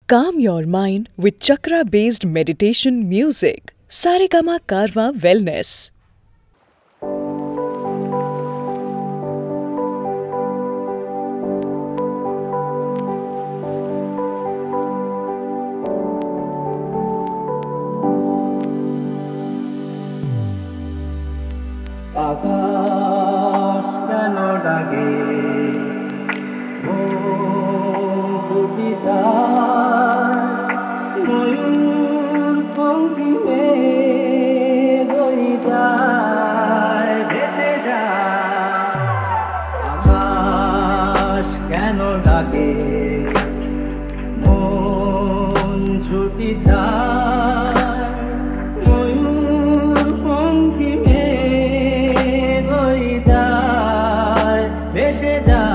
Calm your mind with chakra-based meditation music. Saregama Karwa Wellness. আকাশ কেন ডাকে ময়ূর পঙ্খিমে দইটায় ভেসে যায়। আকাশ কেন ডাকে মন ছুটি যায় ময়ূর পঙ্খিমে দইটায় ভেসে যায়।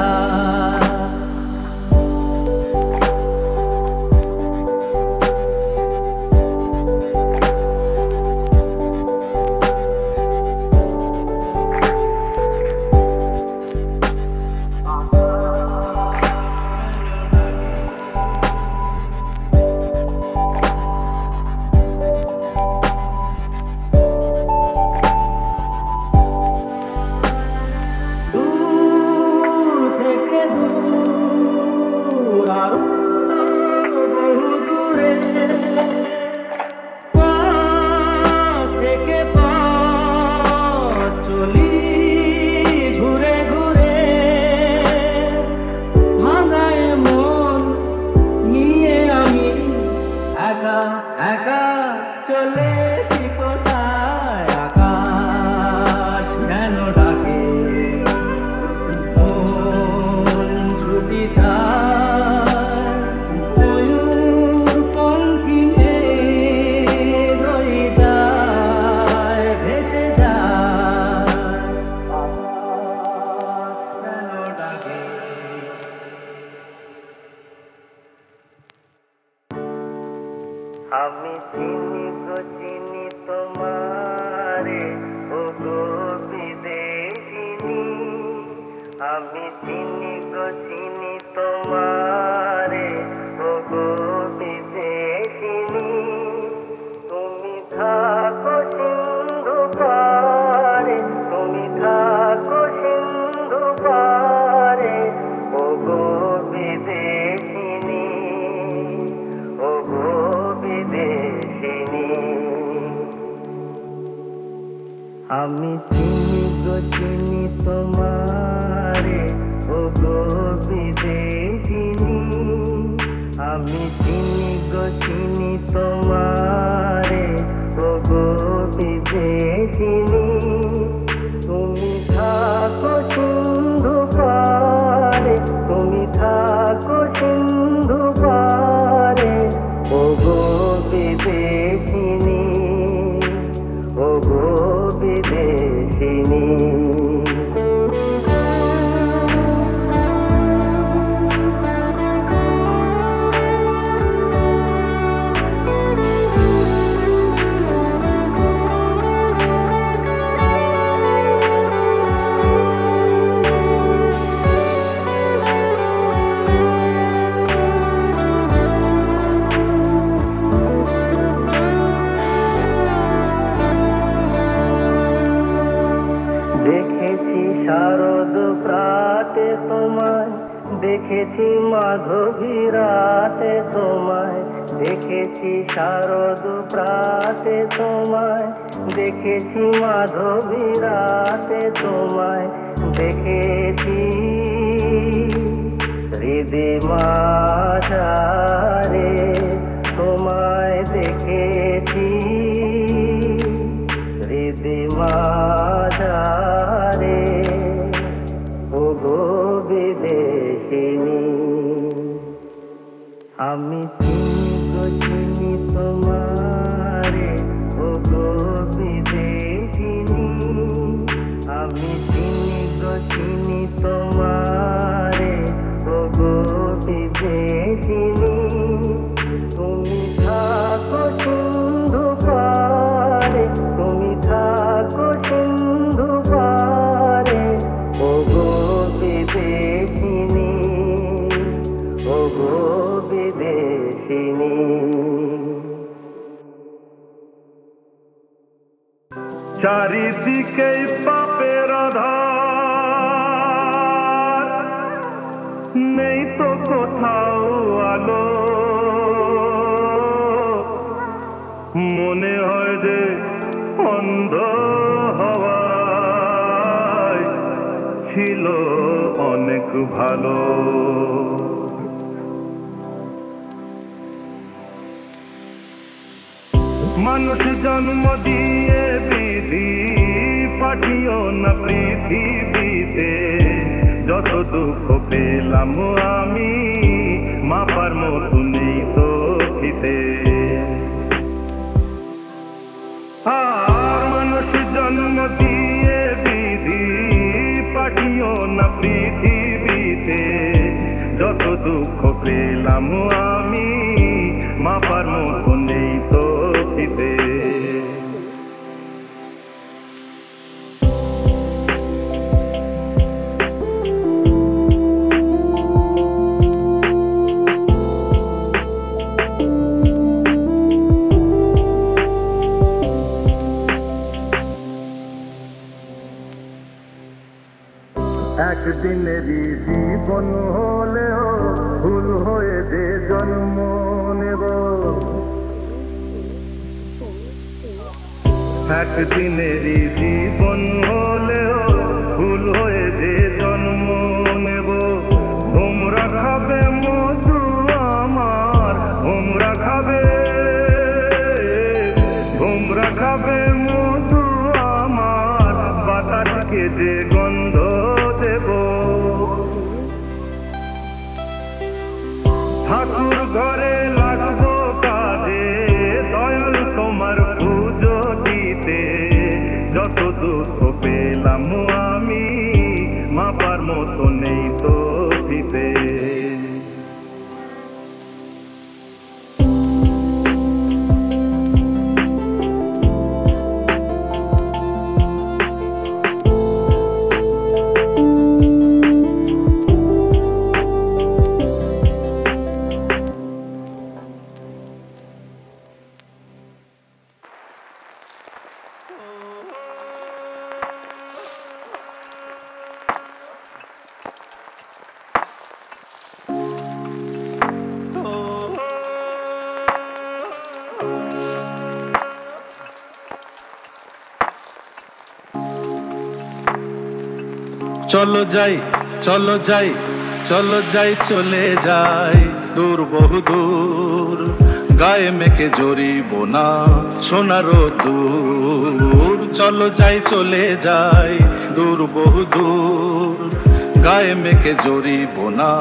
একা চলেছি কোথায় আকাশ কেন ডাকে মন ছুটি যায় ময়ূর পঙ্খিমে দইটায় ভেসে যায়। আকাশ কেন ডাকে আমি চিনি গো চিনি তোমারে ও গো বিদেশিনী আমি চিনি গো চিনি তোমারে ও গো বিদেশিনী তুমি থাকো সিন্ধু পারে তুমি থাকো সিন্ধু পারে ও গো বিদেশিনী ও গো আমি চিনি গো চিনি তোমারে ও গো বিদেশিনী আমি চিনি গো চিনি তোমারে ও গো বিদেশিনী তুমি থাকো সিন্ধু পারে তুমি থাকো সিন্ধু পারে ও গো বিদেশিনী ও গো বিদেশিনী। দেখেছি শারদ প্রাতে তোমায় দেখেছি মাধবী রাতে তোমায় দেখেছি শারদ প্রাতে তোমায় দেখেছি মাধবী রাতে তোমায় দেখেছি হৃদয় মাঝারে তোমায় দেখেছি হৃদয় মাঝারে ও গো বিদেশিনী আমি চিনি গো চিনি তোমারে ও গো বিদেশিনী আমি চিনি গো চিনি তোমারে ও গো বিদেশিনী তুমি থাকো সিন্ধু পারে তুমি থাকো সিন্ধু পারে ও গো বিদেশিনী ও গো বিদেশিনী। চিনি। চারিদিকে পাপের আধার, নেই তো কোথাও আলো, মনে হয় যে অন্ধ হওয়ায় ছিল অনেক ভালো। মানুষ জন্ম দিয়ে বিধি পাঠিও না পৃথিবীতে, যত দুঃখ পেলাম আমি মাপার মতো নেই তো খিতে। আর মানুষ জন্ম দিয়ে বিধি পাঠিও না পৃথিবীতে, যত দুঃখ পেলাম আমি মাপার মতো নেই তো খিতে। একদিনেরই জীবন হলেও ভুল হয়ে যে জন্ম নেব, একদিনেরই জীবন হলেও ভুল হয়ে যে জন্ম নেব। তোমরা খাবে মধু আমার, তোমরা খাবে, তোমরা খাবে মধু আমার, বাতাসকে যে গন্ধ দেব। ঠাকুর ঘরে লাগবো কাজে, দয়াল তোমার পুজো দিতে, যত দুঃখ পেলাম আমি মাপার মতো নেই তো দিতে। চলো যাই, চলো যাই, চলো যাই, চলে যাই দূর বহু দূর, গায়ে মেখে জড়িব না সোনার দূর। চলো যাই, চলে যাই দূর বহু দূর, গায়ে মেখে জড়িব না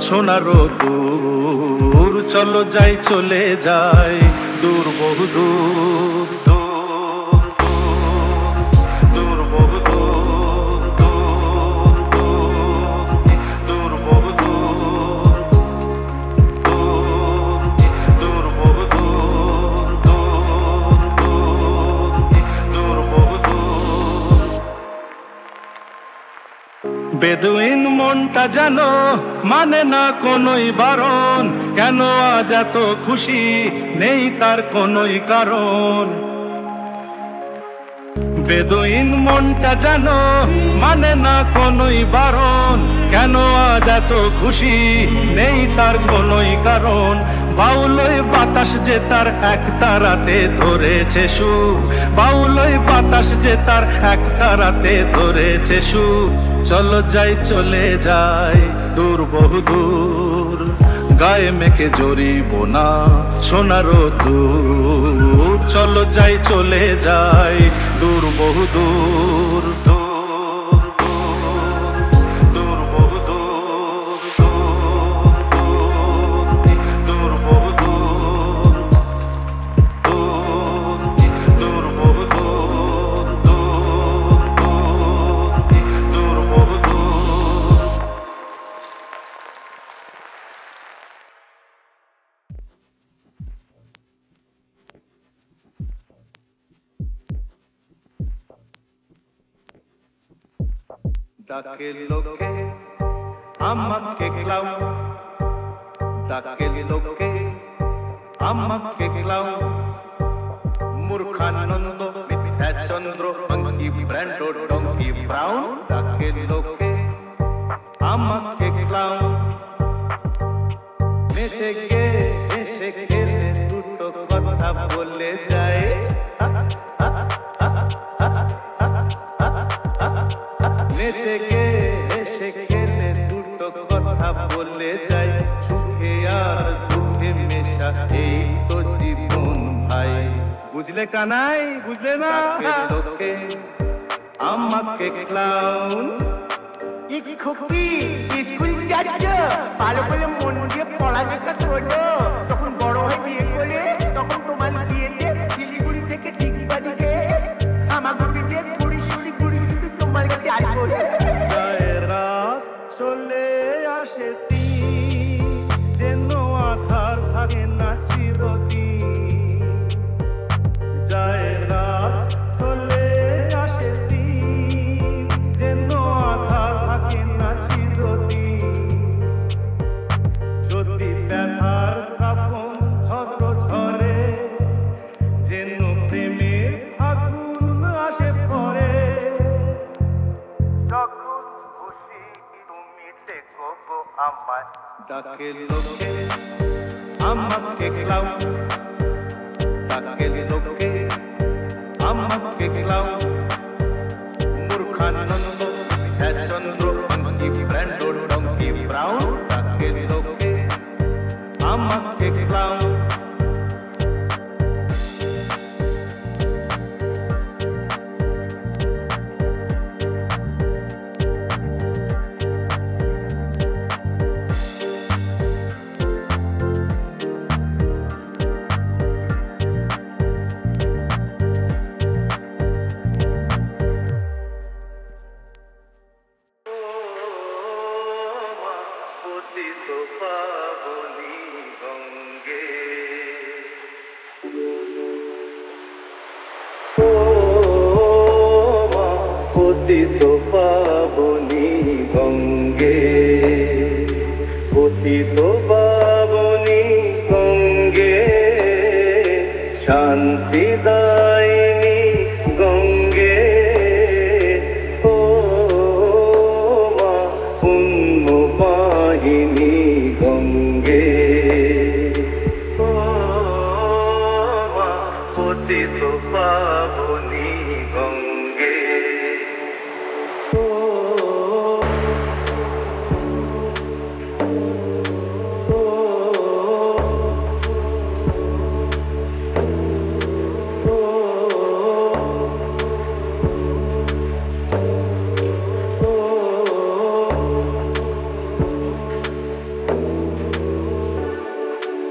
সোনার দূর। চলো যাই, চলে যাই দূর বহু দূর। বেদুইন মনটা যেন মানে না কোনোই বারণ, কেন আজ এত খুশি নেই তার কোনোই কারণ। বেদুইন মনটা যেন মানে না কোনোই বারণ, কেন আজ এত খুশি নেই তার কোনোই কারণ। বাউলই বাতাস যে তার এক তারাতে ধরেছে সুর, বাউলই বাতাস যে তার এক তারাতে ধরেছে সুর। চলো যাই, চলে যাই দূর বহু দূর, গায়ে মেখে জড়িব না সোনার দূর। চলো যাই, চলে যাই দূর বহু দূর। ডাকে লোকে আমাকে ক্লাউ, ডাকে লোকে আমাকে ক্লাউন মূর্খানন্দ মিথ্যাচন্দ্র মঙ্কি ব্র্যান্ড ডঙ্কি ব্রাউন ডাকে লোকে আমাকে ক্লাউন নেচে গে হেসে খেলে দুটো কথা বলে যায় নেচে গে হেসে খেলে দুটো কথা বলে যায় সুখে আর দুঃখে মেশা এই তো জীবন ভাই বুঝলে কানাই বুঝলে না লোকে আমাকে ক্লাউন খুকি স্কুল যাচ্ছ ভালো করে মন দিয়ে পড়ালেখা করো তখন বড় হয়ে বিয়ে করে তখন তোমার বিয়েতে শিলিগুড়ি থেকে ঠিকবা দিকে আমার বিয়ে কুড়ি শুড়ি কুড়ি কিন্তু তোমার কাছে আসবো যায় রাত চলে আসে দিন যেন আধার থাকে না চিরদিন যায় রাত চলে আসে দিন যেন আধার থাকে না চিরদিন যদি ব্যথার স্থাপন ঝড় ঝরে যেন প্রেমের আগুন আসে পরে যখন খুশি তুমি দেখো গো আমায় ডাকে লোকে আমাকে ক্লাউন ডাকে লোকে আমাকে ক্লাউন মূর্খানন্দ মিথ্যাচন্দ্র মঙ্কি ব্র্যান্ড ডঙ্কি ব্রাউন ডাকে লোকে আমাকে ক্লাউন পতিত পাবনী গঙ্গে ও মা পতিত পাবনী গঙ্গে পতিত পাবনী গঙ্গে শান্তিদায়িনী গঙ্গে ও মা পুণ্যবাহিনী গঙ্গে ও মা পতিত পাবনী গঙ্গে ও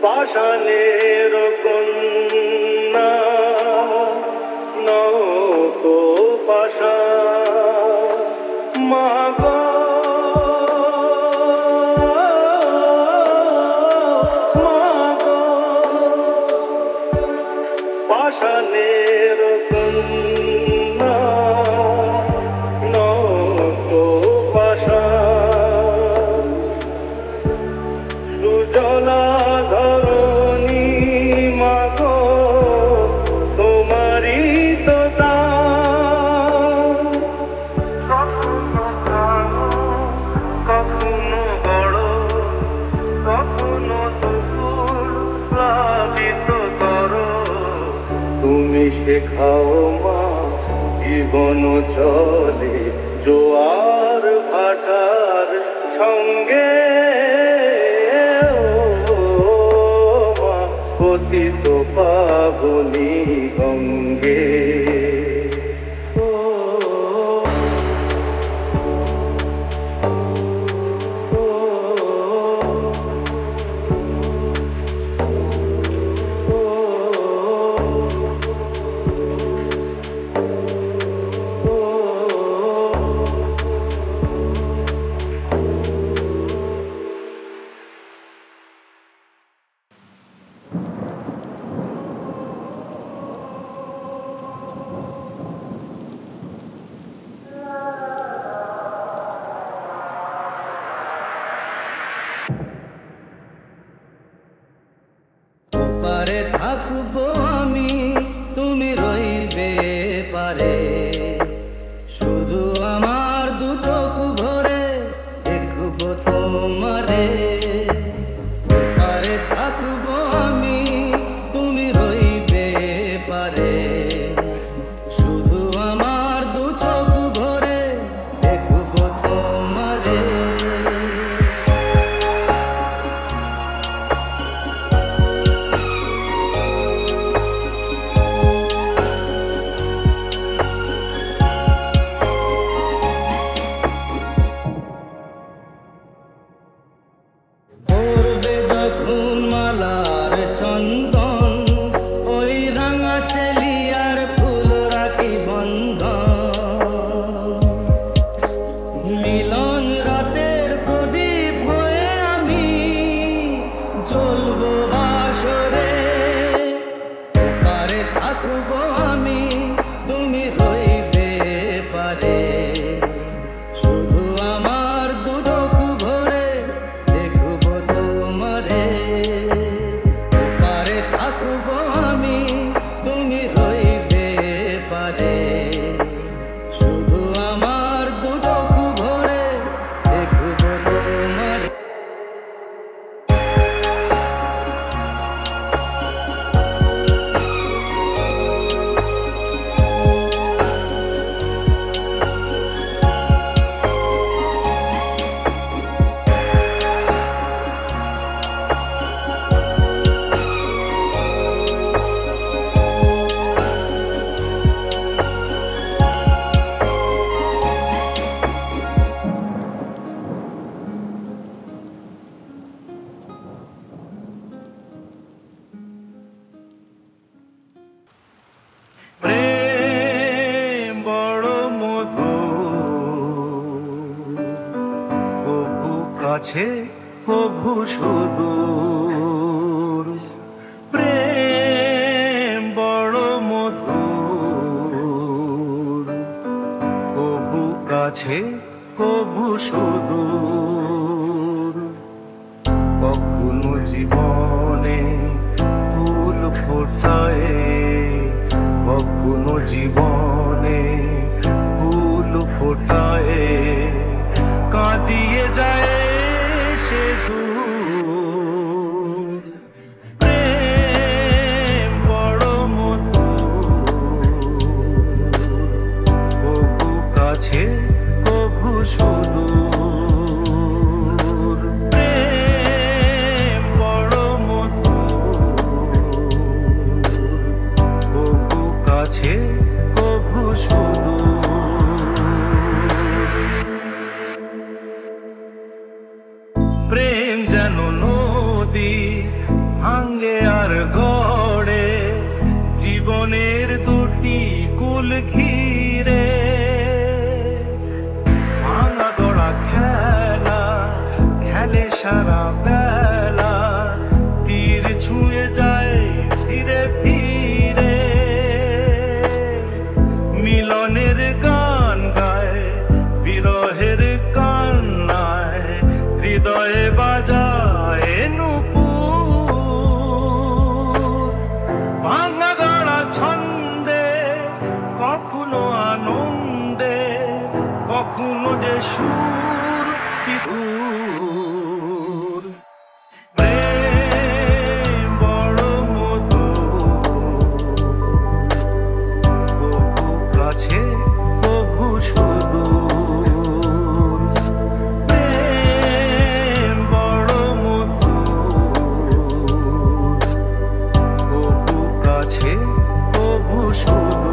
পাষাণের কন্যা নৌকো পাষাণ মা গো মা গো পাষাণের কন্যা নৌকো পাষাণ সুজলা ধরণী মাগো তোমারই তো দান কখনো ভাঙো কখনো বড় কখনো দুপুর প্লাবিত করো তুমি শেখাও মা জীবন চলে জোয়ার ভাটার সঙ্গে পতিত পাবনী গঙ্গে ও আমি তুমি রইবে পারে শুধু আমার দু চোখ ভরে দেখবো তোমারে পড়বে যখন মালার চন্দন ওই রাঙা চেলিয়ার ফুল রাখি বন্ধন মিলন রাতের প্রদীপ হয়ে আমি জ্বলবো বাসরে ওপারে থাকবো আমি তুমি রইবে পারে শুধু আমার দু চোখ ভরে দেখবো তোমারে ওপারে থাকবো আমি তুমি রইবে পারে শুধু আমার দু চোখ ভরে দেখবো তোমারে প্রেম বড় মধু কভু কাছে কভু সুদূর প্রেম বড় মধু কভু কাছে কভু সুদূর কখনো জীবনে ফুল ফোটায় কখনো জীবনে ফুল ফোটায় কাঁদিয়ে যায় সে দূর প্রেম বড় মধু কভু কাছে কভু সুদূর প্রেম বড় মধু কভু কাছে কভু সুদূর প্রেম যেন নদী ভাঙ্গে আর গড়ে জীবনের দুটি কুল ঘিরে ভাঙা গড়া খেলা খেলে সারা বেলা তীর ছুঁয়ে যায় ফিরে ফিরে মিলনের গান গায় বিরহের কান্নায় হৃদয়ে বাজায় নূপুর ভাঙা গড়া ছন্দে কখনো আনন্দে কখনো যে সুর বিধুর প্রেম বড় মধু কভু কাছে কভু সুদূর প্রেম বড় মধু কভু কাছে কভু সুদূর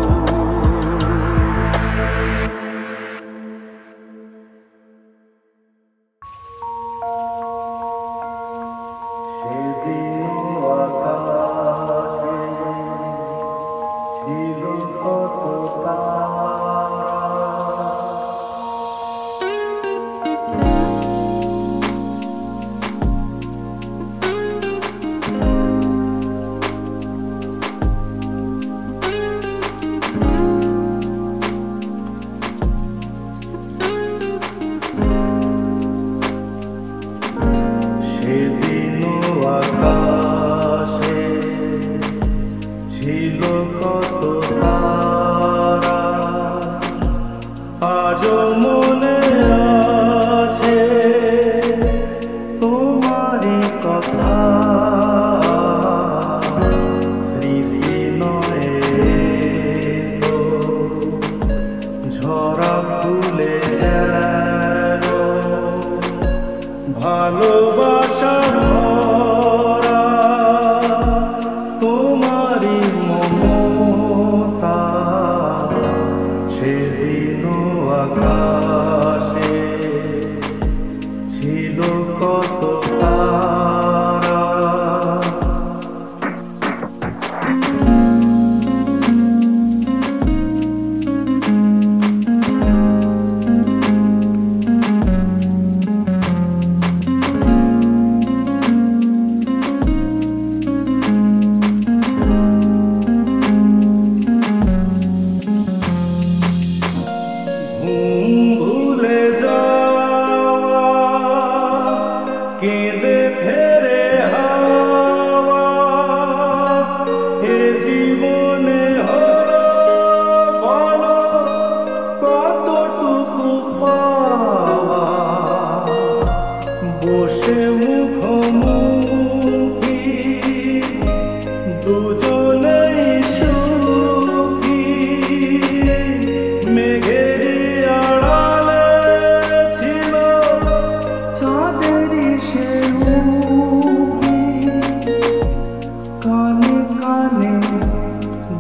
কানে কানে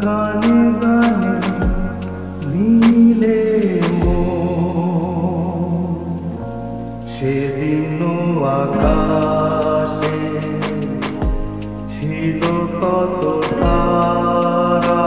গানে গানে মিলে সেদিন আকাশে ছিল কত তারা।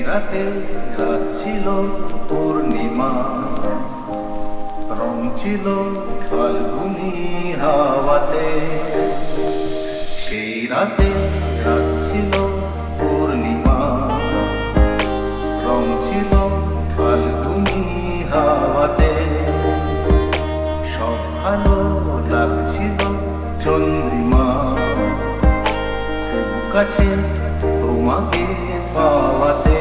রাতে রাত ছিল পূর্ণিমা, রং ছিল ফাল্গুনি হাওয়াতে। সেই রাতে রাত ছিল পূর্ণিমা, রং ছিল ফাল্গুনি হাওয়াতে। সব ভালো লাগছিল চন্দ্রিমা, খুব কাছে তোমাকে পাওয়াতে।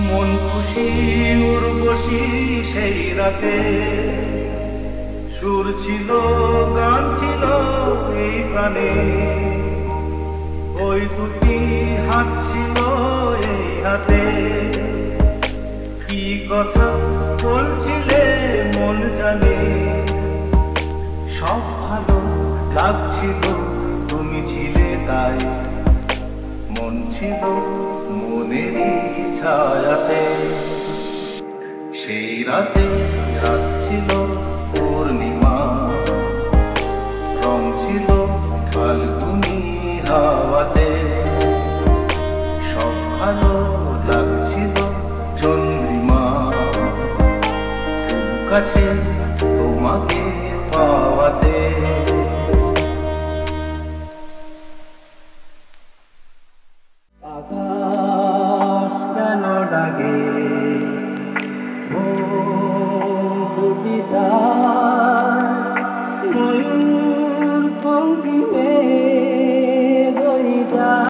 মন খুশি উর্বশী সেই রাতে, সুর ছিল গান ছিল এই প্রাণে। ওই দুটি হাত ছিল এই হাতে, কি কথা বলছিলে মন জানে। সব ভালো লাগছিল তুমি ছিলে তাই, মন ছিল মনেরই ছায়াতে। সেই রাতে রাত ছিল পূর্ণিমা, রং ছিল ফাল্গুনি হাওয়াতে। সব ভালো লাগছিল চন্দ্রিমা, খুব কাছে তোমাকে পাওয়া।